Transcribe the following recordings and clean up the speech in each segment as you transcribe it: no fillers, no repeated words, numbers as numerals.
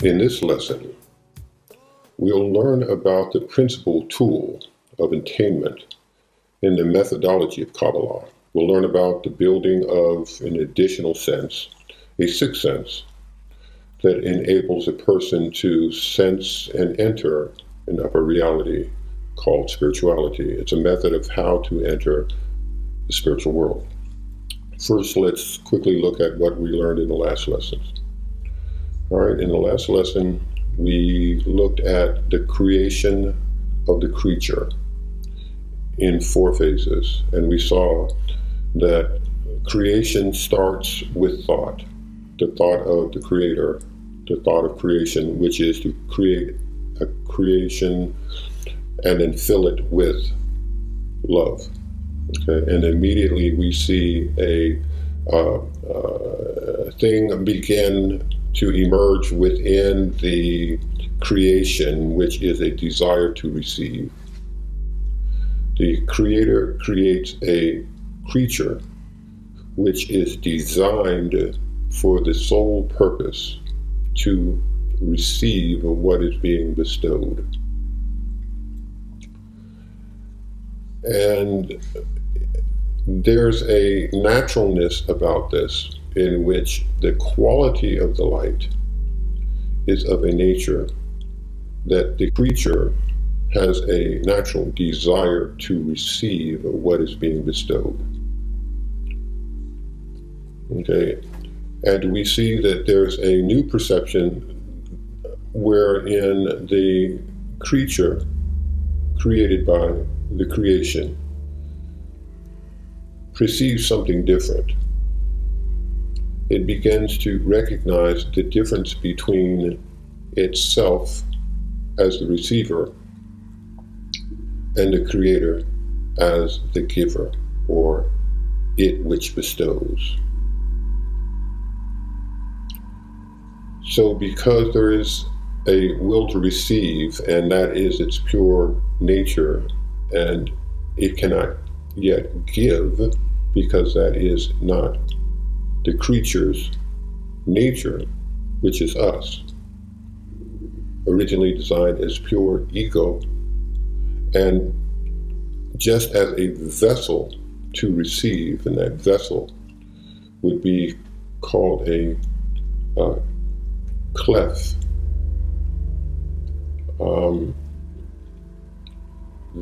In this lesson, we'll learn about the principal tool of attainment in the methodology of Kabbalah. We'll learn about the building of an additional sense, a sixth sense, that enables a person to sense and enter an upper reality called spirituality. It's a method of how to enter the spiritual world. First, let's quickly look at what we learned in the last lessons. All right, in the last lesson, we looked at the creation of the creature in 4 phases, and we saw that creation starts with thought, the thought of the creator, the thought of creation, which is to create a creation and then fill it with love. Okay, and immediately we see a thing begin to emerge within the creation, which is a desire to receive. The Creator creates a creature which is designed for the sole purpose to receive what is being bestowed. And there's a naturalness about this in which the quality of the light is of a nature that the creature has a natural desire to receive what is being bestowed. Okay, and we see that there's a new perception wherein the creature created by the creation perceives something different. It begins to recognize the difference between itself as the receiver and the creator as the giver, or it which bestows. So because there is a will to receive, and that is its pure nature, and it cannot yet give because that is not the creature's nature, which is us, originally designed as pure ego, and just as a vessel to receive, and that vessel would be called a clef.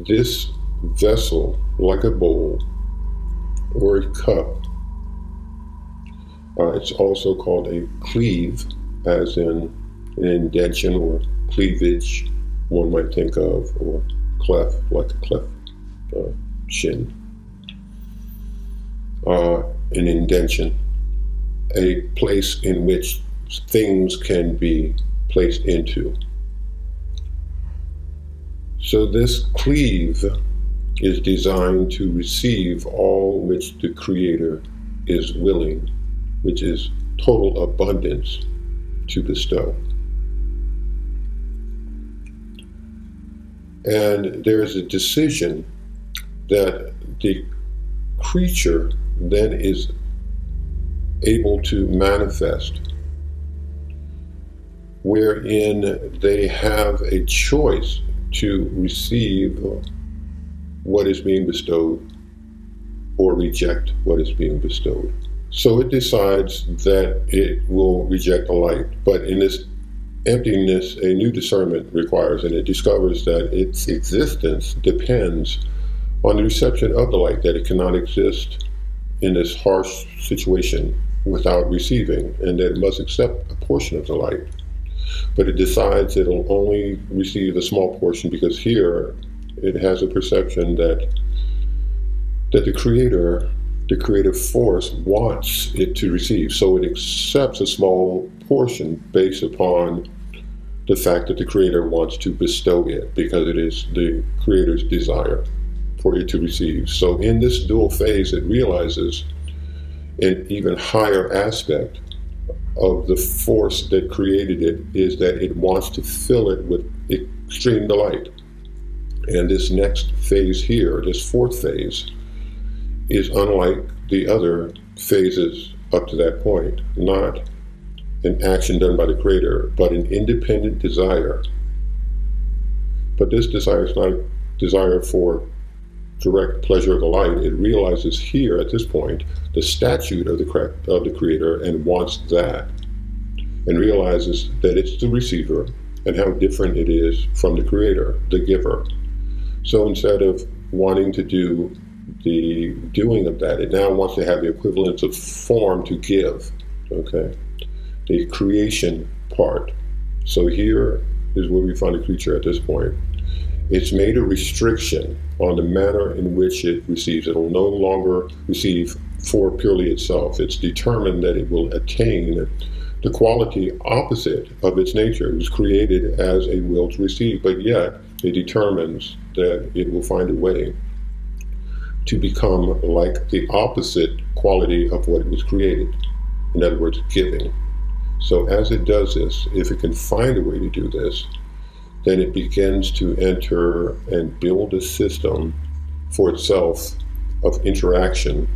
This vessel, like a bowl or a cup, it's also called a cleave, as in an indention or cleavage, one might think of, or clef, like a cleft chin. An indention, a place in which things can be placed into. So this cleave is designed to receive all which the Creator is willing, which is total abundance, to bestow. And there is a decision that the creature then is able to manifest, wherein they have a choice to receive what is being bestowed or reject what is being bestowed. So it decides that it will reject the light, but in this emptiness, a new discernment requires, and it discovers that its existence depends on the reception of the light, that it cannot exist in this harsh situation without receiving, and that it must accept a portion of the light. But it decides it'll only receive a small portion because here it has a perception that the Creator, the creative force, wants it to receive. So it accepts a small portion based upon the fact that the Creator wants to bestow it, because it is the Creator's desire for it to receive. So in this dual phase, it realizes an even higher aspect of the force that created it is that it wants to fill it with extreme delight. And this next phase here, this 4th phase, is unlike the other phases up to that point. Not an action done by the Creator, but an independent desire. But this desire is not a desire for direct pleasure of the light. It realizes here at this point the statute of the Creator and wants that, and realizes that it's the receiver and how different it is from the Creator, the giver. So instead of wanting to do the doing of that, it now wants to have the equivalence of form to give, okay? The creation part. So here is where we find the creature at this point. It's made a restriction on the manner in which it receives. It will no longer receive for purely itself. It's determined that it will attain the quality opposite of its nature. It was created as a will to receive, but yet it determines that it will find a way to become like the opposite quality of what it was created. In other words, giving. So as it does this, if it can find a way to do this, then it begins to enter and build a system for itself of interaction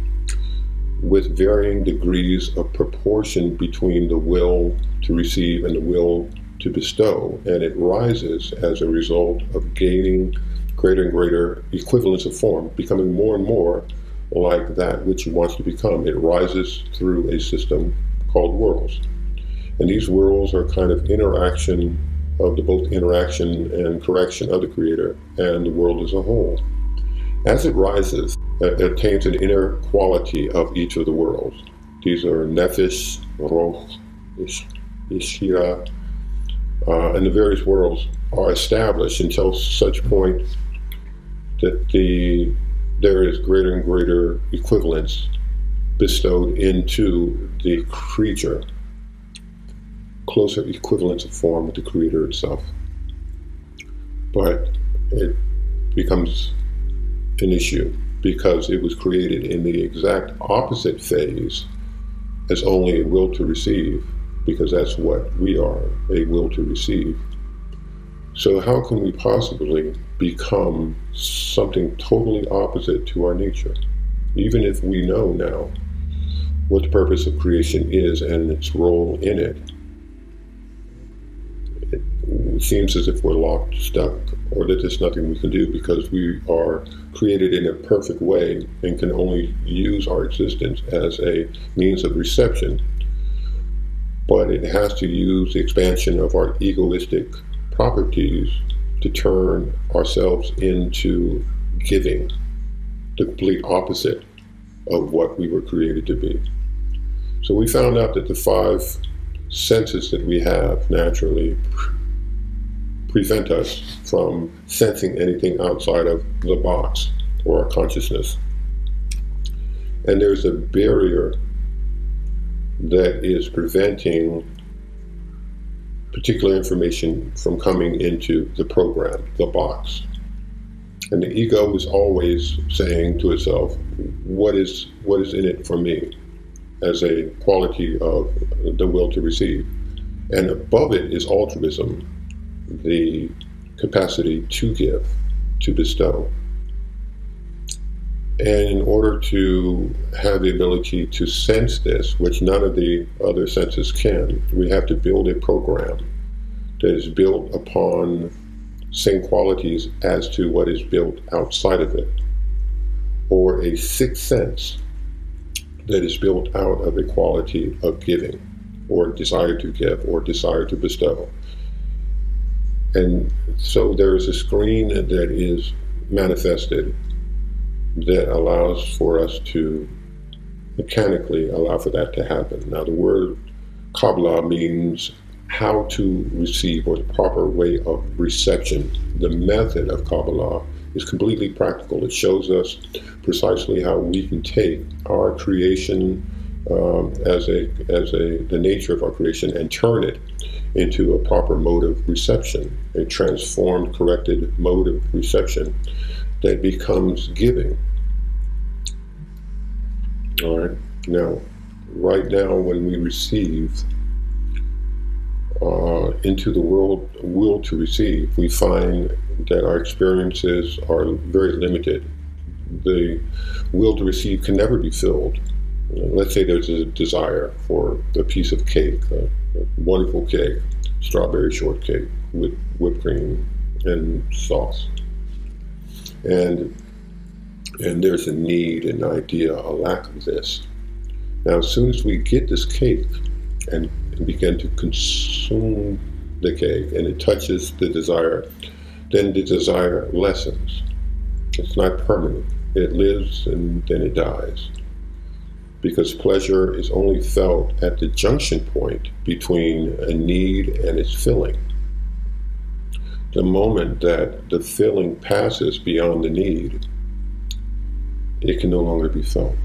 with varying degrees of proportion between the will to receive and the will to bestow. And it rises as a result of gaining greater and greater equivalence of form, becoming more and more like that which it wants to become. It rises through a system called worlds. And these worlds are kind of interaction of the both interaction and correction of the Creator and the world as a whole. As it rises, it attains an inner quality of each of the worlds. These are Nefesh, Roh, Ishira, and the various worlds are established until such point that there is greater and greater equivalence bestowed into the creature, closer equivalence of form with the Creator itself. But it becomes an issue because it was created in the exact opposite phase as only a will to receive, because that's what we are, a will to receive. So how can we possibly become something totally opposite to our nature, even if we know now what the purpose of creation is and its role in it? It seems as if we're locked, stuck, or that there's nothing we can do because we are created in a perfect way and can only use our existence as a means of reception. But it has to use the expansion of our egoistic properties to turn ourselves into giving, the complete opposite of what we were created to be. So we found out that the 5 senses that we have naturally prevent us from sensing anything outside of the box or our consciousness. And there's a barrier that is preventing particular information from coming into the program, the box. And the ego is always saying to itself, what is in it for me, as a quality of the will to receive. And above it is altruism, the capacity to give, to bestow. And in order to have the ability to sense this, which none of the other senses can, we have to build a program that is built upon same qualities as to what is built outside of it, or a 6th sense that is built out of a quality of giving, or desire to give, or desire to bestow. And so there is a screen that is manifested that allows for us to mechanically allow for that to happen. Now the word Kabbalah means how to receive, or the proper way of reception. The method of Kabbalah is completely practical. It shows us precisely how we can take our creation the nature of our creation and turn it into a proper mode of reception, a transformed, corrected mode of reception that becomes giving. All right. Now, right now, when we receive into the world will to receive, we find that our experiences are very limited. The will to receive can never be filled. Let's say there's a desire for a piece of cake, wonderful cake, strawberry shortcake with whipped cream and sauce. And there's a need, an idea, a lack of this. Now, as soon as we get this cake and begin to consume the cake and it touches the desire, then the desire lessens. It's not permanent. It lives and then it dies. Because pleasure is only felt at the junction point between a need and its filling. The moment that the filling passes beyond the need, it can no longer be felt.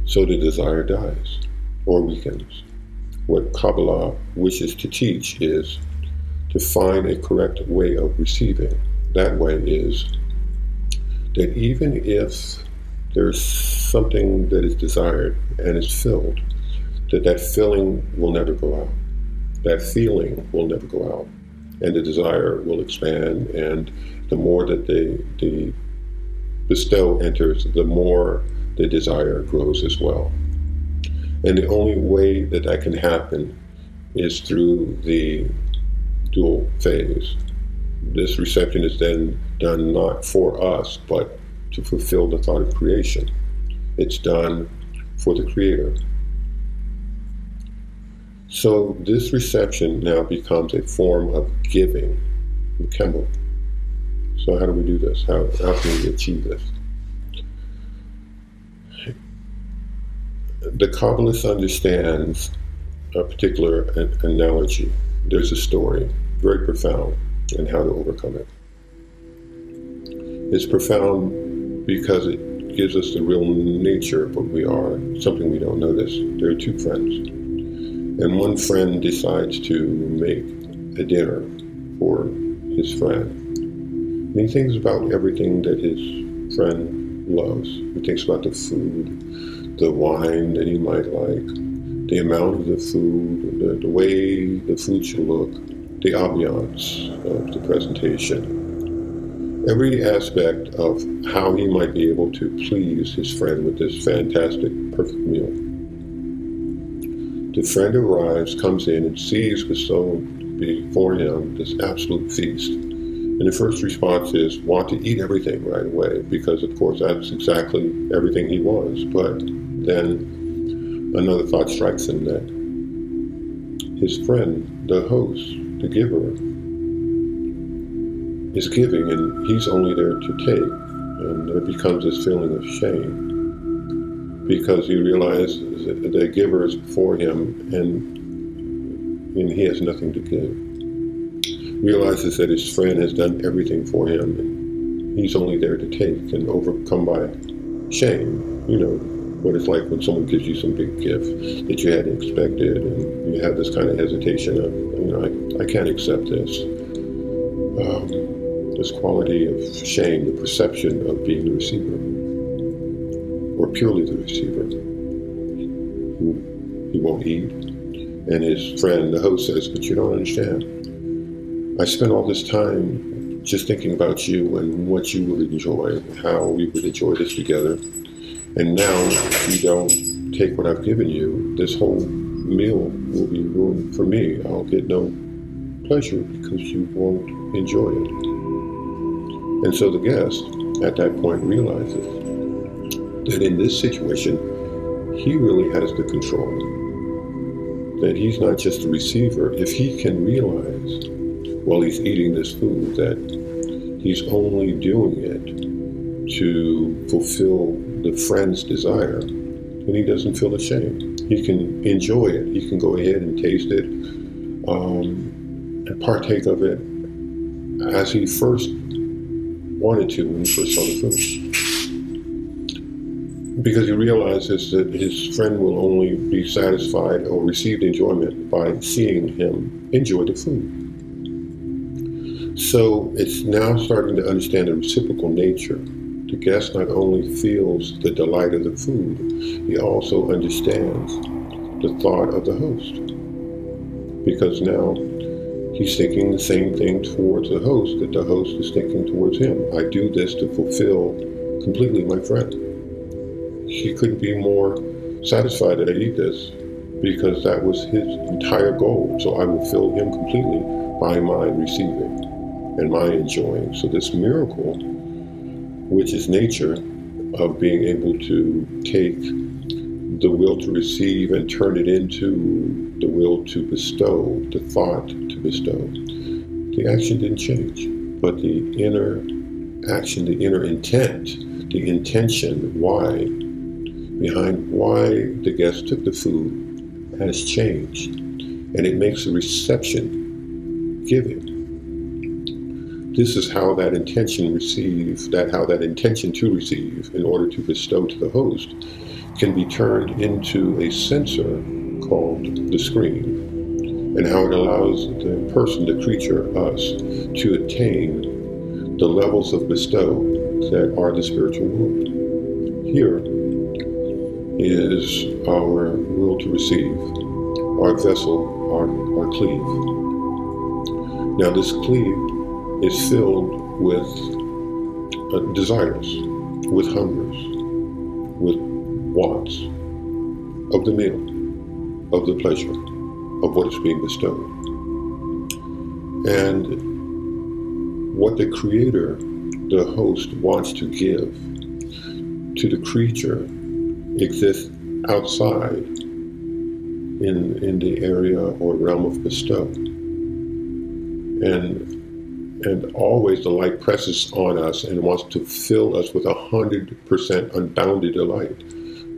So the desire dies or weakens. What Kabbalah wishes to teach is to find a correct way of receiving. That way is that even if there's something that is desired and is filled, that filling will never go out. That feeling will never go out. And the desire will expand, and the more that the bestow enters, the more the desire grows as well. And the only way that can happen is through the dual phase. This reception is then done not for us, but to fulfill the thought of creation. It's done for the Creator. So this reception now becomes a form of giving, Kemble. So how do we do this? How can we achieve this? The Kabbalist understands a particular analogy. There's a story, very profound, and how to overcome it. It's profound because it gives us the real nature of what we are, something we don't notice. There are two friends, and one friend decides to make a dinner for his friend. And he thinks about everything that his friend loves. He thinks about the food, the wine that he might like, the amount of the food, the way the food should look, the ambiance of the presentation. Every aspect of how he might be able to please his friend with this fantastic, perfect meal. The friend arrives, comes in, and sees bestowed before him this absolute feast. And the first response is want to eat everything right away, because of course that's exactly everything he wants. But then another thought strikes him that his friend, the host, the giver, is giving, and he's only there to take. And there becomes this feeling of shame, because he realizes that the giver is before him, and he has nothing to give. Realizes that his friend has done everything for him, and he's only there to take, and overcome by shame. You know what it's like when someone gives you some big gift that you hadn't expected, and you have this kind of hesitation of, I can't accept this. This quality of shame, the perception of being the receiver, or purely the receiver. He won't eat, and his friend, the host, says, but you don't understand. I spent all this time just thinking about you and what you would enjoy, how we would enjoy this together. And now, if you don't take what I've given you, this whole meal will be ruined for me. I'll get no pleasure because you won't enjoy it. And so the guest, at that point, realizes that in this situation, he really has the control. That he's not just a receiver. If he can realize while he's eating this food that he's only doing it to fulfill the friend's desire, and he doesn't feel ashamed. He can enjoy it. He can go ahead and taste it and partake of it as he first wanted to when he first saw the food. Because he realizes that his friend will only be satisfied or receive enjoyment by seeing him enjoy the food. So it's now starting to understand the reciprocal nature. The guest not only feels the delight of the food, he also understands the thought of the host. Because now he's thinking the same thing towards the host that the host is thinking towards him. I do this to fulfill completely my friend. He couldn't be more satisfied that I eat this because that was his entire goal. So I will fill him completely by my receiving and my enjoying. So this miracle, which is nature, of being able to take the will to receive and turn it into the will to bestow, the thought to bestow. The action didn't change, but the inner action, the inner intent, the intention, why, behind why the guest took the food has changed. And it makes the reception giving. This is how that intention how that intention to receive in order to bestow to the host can be turned into a sensor called the screen, and how it allows the person, the creature, us, to attain the levels of bestow that are the spiritual world. Here is our will to receive, our vessel, our cleave. Now this cleave is filled with desires, with hungers, with wants of the meal, of the pleasure, of what is being bestowed. And what the creator, the host, wants to give to the creature exists outside in the area or realm of bestow. And always the light presses on us and wants to fill us with 100% unbounded delight,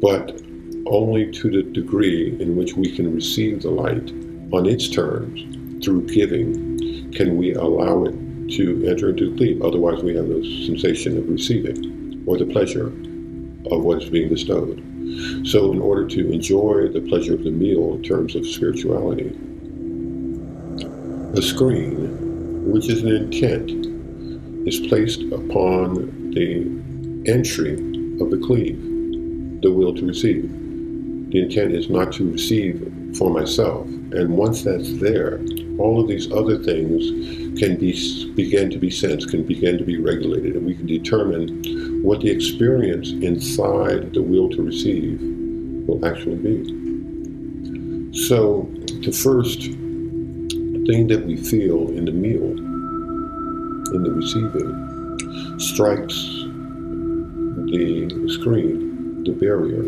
but only to the degree in which we can receive the light on its terms through giving can we allow it to enter into the cleave. Otherwise we have no sensation of receiving or the pleasure of what is being bestowed. So in order to enjoy the pleasure of the meal in terms of spirituality, a screen, which is an intent, is placed upon the entry of the cleave, the will to receive. The intent is not to receive for myself. And once that's there, all of these other things can begin to be sensed, can begin to be regulated, and we can determine what the experience inside the will to receive will actually be. So the first thing that we feel in the meal, in the receiving, strikes the screen, the barrier.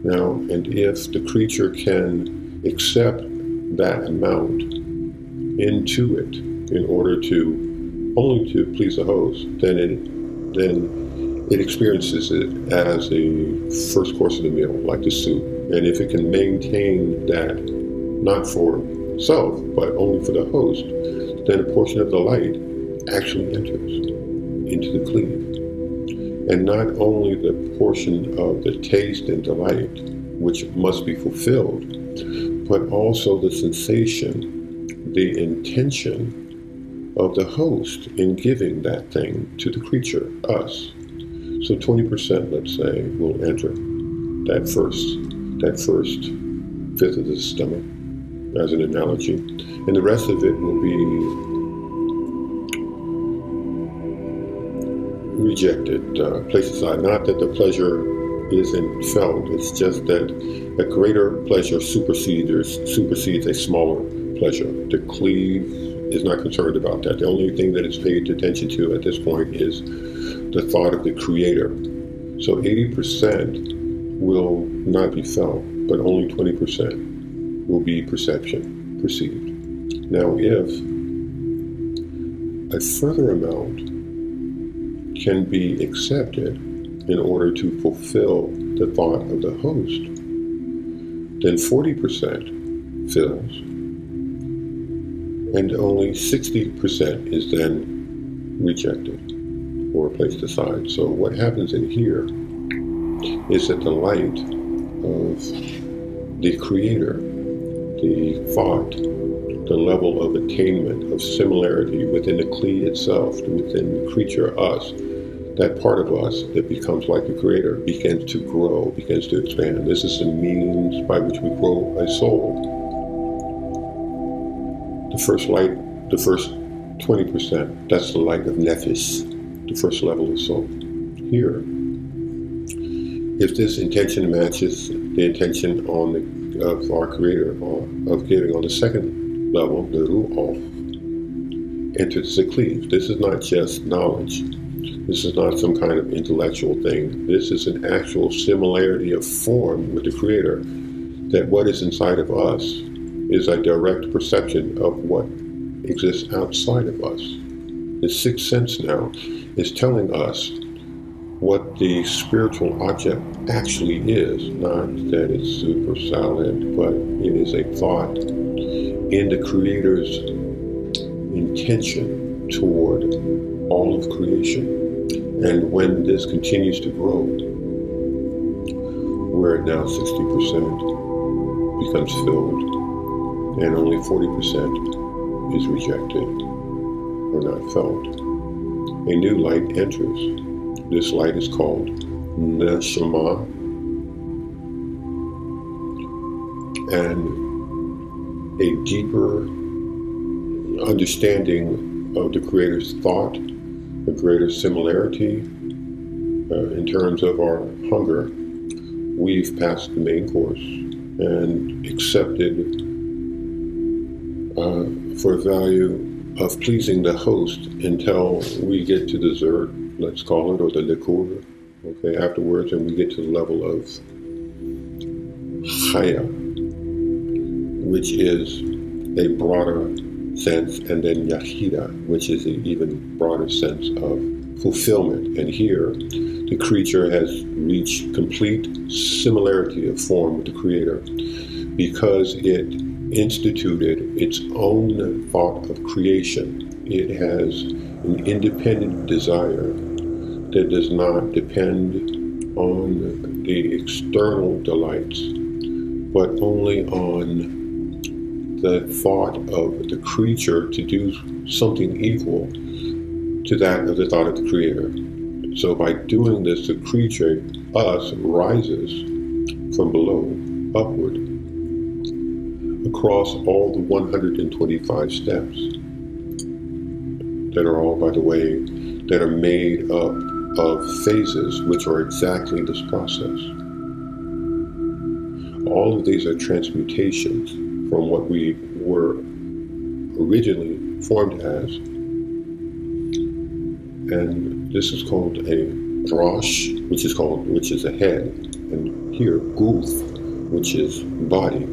Now, and if the creature can accept that amount into it in order to only to please the host, then it experiences it as a first course of the meal, like the soup. And if it can maintain that, not for self, but only for the host, then a portion of the light actually enters into the cleave. And not only the portion of the taste and delight, which must be fulfilled, but also the sensation, the intention of the host in giving that thing to the creature, us. So 20%, let's say, will enter that first fifth of the stomach, as an analogy. And the rest of it will be rejected, placed aside. Not that the pleasure isn't felt, it's just that a greater pleasure supersedes a smaller pleasure. The cleave is not concerned about that. The only thing that it's paid attention to at this point is the thought of the creator. So 80% will not be felt, but only 20% will be perception, perceived. Now, if a further amount can be accepted in order to fulfill the thought of the host, then 40% fills, and only 60% is then rejected or placed aside. So what happens in here is that the light of the creator, the thought, the level of attainment, of similarity within the Kli itself, within the creature, us, that part of us that becomes like the creator begins to grow, begins to expand. This is the means by which we grow a soul. The first light, the first 20%, that's the light of Nefesh, the first level of soul. Here, if this intention matches the intention on of our Creator, of giving on the second level, the Ru'of, enters the cleave. This is not just knowledge. This is not some kind of intellectual thing. This is an actual similarity of form with the Creator, that what is inside of us is a direct perception of what exists outside of us. The sixth sense now is telling us what the spiritual object actually is, not that it's super solid, but it is a thought in the Creator's intention toward all of creation. And when this continues to grow, we're at now 60% becomes filled, and only 40% is rejected or not felt. A new light enters. This light is called Neshama, and a deeper understanding of the Creator's thought, a greater similarity in terms of our hunger. We've passed the main course and accepted for value of pleasing the host until we get to dessert, let's call it, or the liqueur, okay, afterwards, and we get to the level of Chaya, which is a broader sense, and then Yahida, which is an even broader sense of fulfillment. And here, the creature has reached complete similarity of form with the Creator because it instituted its own thought of creation. It has an independent desire that does not depend on the external delights, but only on the thought of the creature to do something equal to that of the thought of the Creator. So by doing this, the creature, us, rises from below upward across all the 125 steps that are all, by the way, that are made up of phases, which are exactly this process. All of these are transmutations from what we were originally formed as. And this is called a Rosh, which is a head, and here Guf, which is body.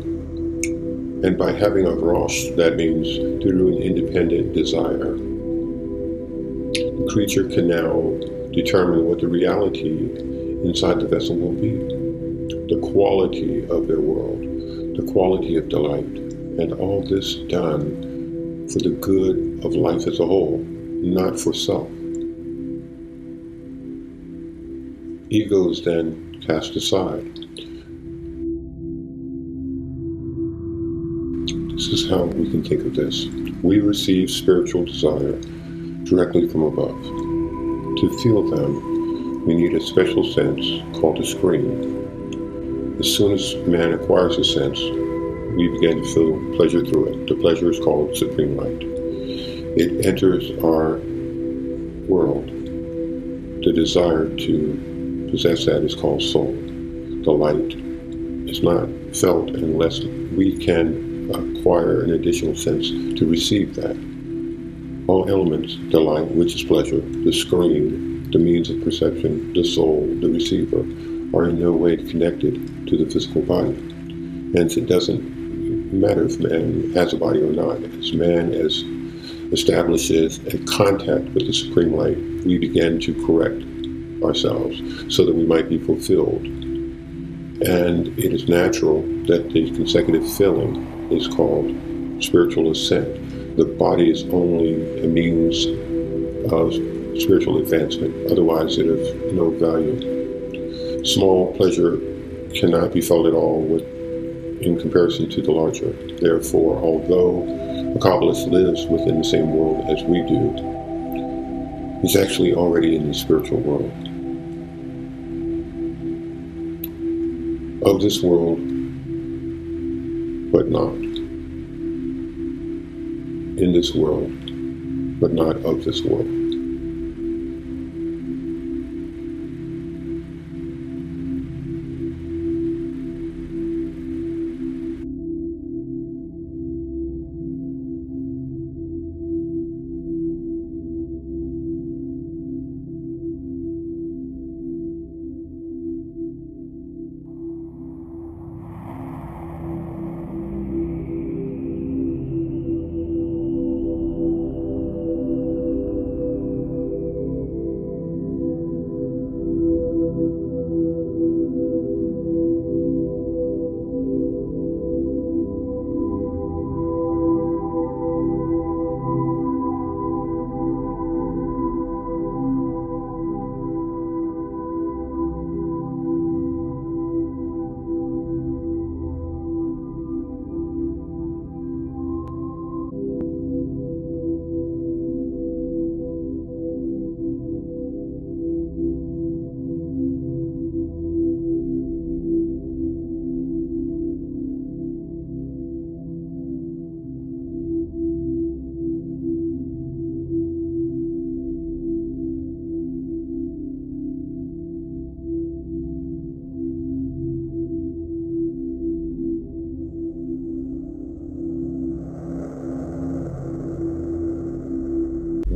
And by having a Rosh, that means through an independent desire, the creature can now determine what the reality inside the vessel will be, the quality of their world, the quality of delight, and all this done for the good of life as a whole, not for self. Ego is then cast aside. This is how we can think of this. We receive spiritual desire directly from above. To feel them, we need a special sense called a screen. As soon as man acquires a sense, we begin to feel pleasure through it. The pleasure is called supreme light. It enters our world. The desire to possess that is called soul. The light is not felt unless we can acquire an additional sense to receive that. All elements, the light, which is pleasure, the screen, the means of perception, the soul, the receiver, are in no way connected to the physical body. Hence, it doesn't matter if man has a body or not. As man establishes a contact with the supreme light, we begin to correct ourselves so that we might be fulfilled. And it is natural that the consecutive filling is called spiritual ascent. The body is only a means of spiritual advancement. Otherwise, it is no value. Small pleasure cannot be felt at all in comparison to the larger. Therefore, although a Kabbalist lives within the same world as we do, he's actually already in the spiritual world. Of this world, but not. In this world, but not of this world.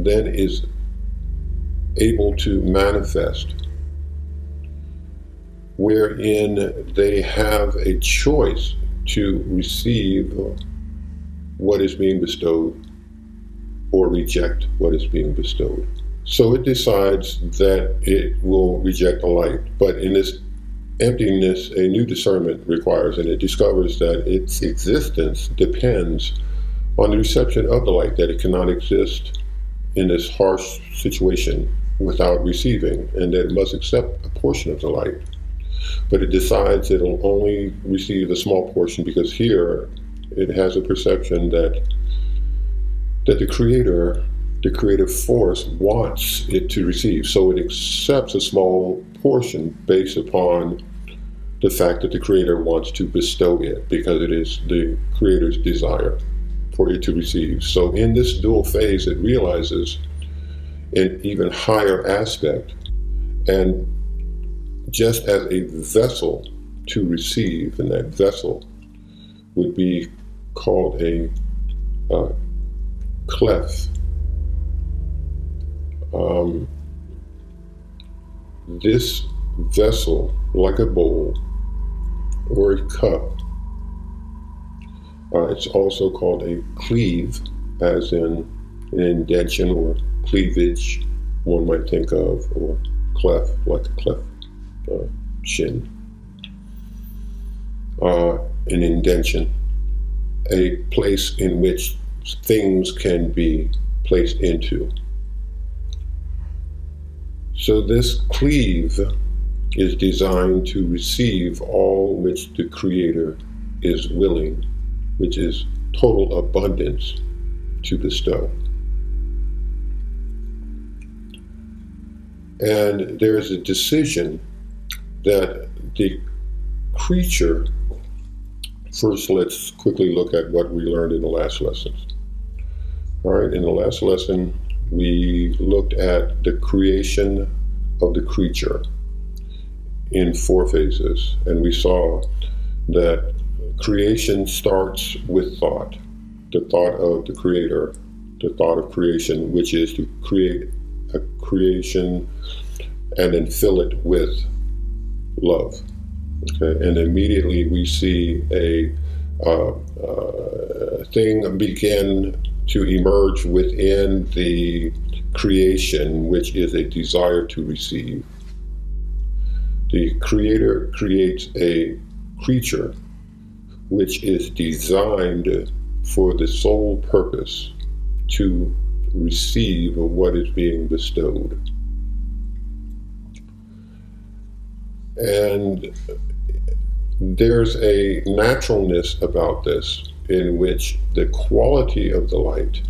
then is able to manifest, wherein they have a choice to receive what is being bestowed or reject what is being bestowed. So it decides that it will reject the light, but in this emptiness, a new discernment requires, and it discovers that its existence depends on the reception of the light, that it cannot exist in this harsh situation without receiving, and that it must accept a portion of the light. But it decides it'll only receive a small portion because here it has a perception that the creator, the creative force, wants it to receive. So it accepts a small portion based upon the fact that the creator wants to bestow it, because it is the creator's desire for it to receive. So in this dual phase, it realizes an even higher aspect, and just as a vessel to receive, and that vessel would be called a clef. This vessel, like a bowl or a cup, it's also called a cleave, as in an indention or cleavage, one might think of, or clef, like a cleft chin. An indention, a place in which things can be placed into. So this cleave is designed to receive all which the Creator is willing, which is total abundance, to bestow. And there is a decision that the creature, first let's quickly look at what we learned in the last lessons. All right, in the last lesson, we looked at the creation of the creature in 4 phases, and we saw that creation starts with thought, the thought of the creator, the thought of creation, which is to create a creation and then fill it with love. Okay, and immediately we see a thing begin to emerge within the creation, which is a desire to receive. The Creator creates a creature which is designed for the sole purpose to receive what is being bestowed. And there's a naturalness about this in which the quality of the light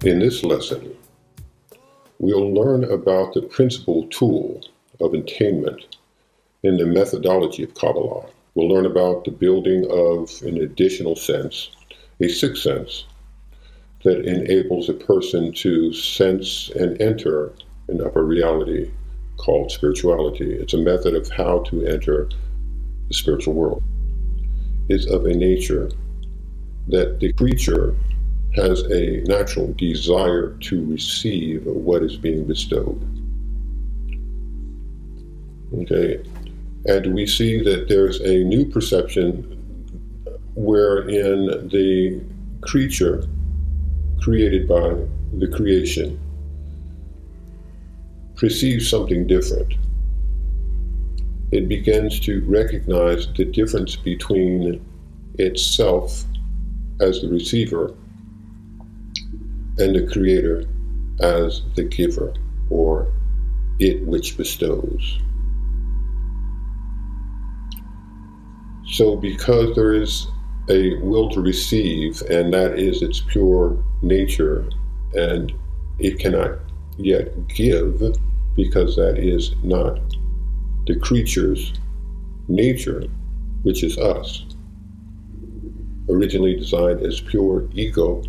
In this lesson, we'll learn about the principal tool of attainment in the methodology of Kabbalah. We'll learn about the building of an additional sense, a 6th sense, that enables a person to sense and enter an upper reality called spirituality. It's a method of how to enter the spiritual world. It's of a nature that the creature has a natural desire to receive what is being bestowed. Okay, and we see that there's a new perception wherein the creature created by the creation perceives something different. It begins to recognize the difference between itself as the receiver and the Creator as the giver, or it which bestows. So because there is a will to receive, and that is its pure nature, and it cannot yet give, because that is not the creature's nature, which is us, originally designed as pure ego,